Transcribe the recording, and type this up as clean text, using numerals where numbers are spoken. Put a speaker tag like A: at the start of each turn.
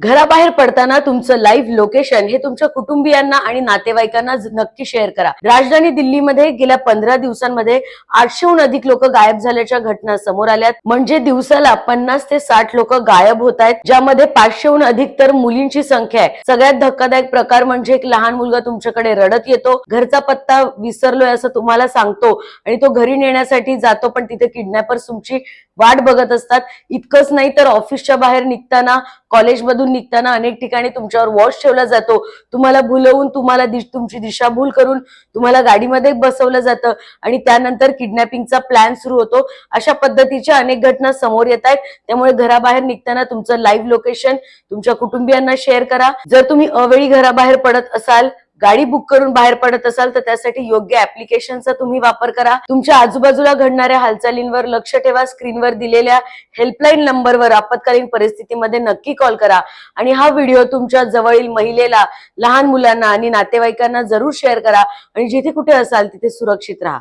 A: घराबाहेर पडताना तुमचं लाईव्ह लोकेशन हे तुमच्या कुटुंबियांना आणि नातेवाईकांना नक्की शेअर करा। राजधानी दिल्लीमध्ये गेल्या 15 दिवसांमध्ये 800हून अधिक लोक गायब झाल्याच्या घटना समोर आल्यात। म्हणजे दिवसाला 50 ते 60 लोक गायब होत आहेत, ज्यामध्ये 500हून अधिक तर मुलींची संख्या आहे। सगळ्यात धक्कादायक प्रकार म्हणजे एक लहान मुलगा तुमच्याकडे रडत येतो, घरचा पत्ता विसरलोय असं तुम्हाला सांगतो आणि तो घरी नेण्यासाठी जातो, पण तिथे किडनॅपर्स तुमची वाट बघत असतात। इतकंच नाही तर ऑफिसच्या बाहेर निघताना, कॉलेजमधून निघताना अनेक ठिकाणी तुमच्यावर वॉच ठेवला जातो, तुम्हाला भुलवून तुमची दिशाभूल करून तुम्हाला गाडीमध्ये बसवलं जातं आणि त्यानंतर किडनॅपिंगचा प्लॅन सुरू होतो। अशा पद्धतीच्या अनेक घटना समोर येत आहेत। त्यामुळे घराबाहेर निघताना तुमचं लाईव्ह लोकेशन तुमच्या कुटुंबियांना शेअर करा। जर तुम्ही अवेळी घराबाहेर पडत असाल, गाडी बुक करून बाहेर पडत असाल, तर त्यासाठी योग्य ऍप्लिकेशनचा तुम्ही वापर करा। तुमच्या आजूबाजूला घडणाऱ्या हालचालींवर लक्ष ठेवा। स्क्रीनवर दिलेल्या हेल्पलाईन नंबरवर आपत्कालीन परिस्थितीमध्ये नक्की कॉल करा आणि हा व्हिडिओ तुमच्या जवळील महिलेला, लहान मुलांना आणि नातेवाईकांना जरूर शेअर करा आणि जिथे कुठे असाल तिथे सुरक्षित राहा।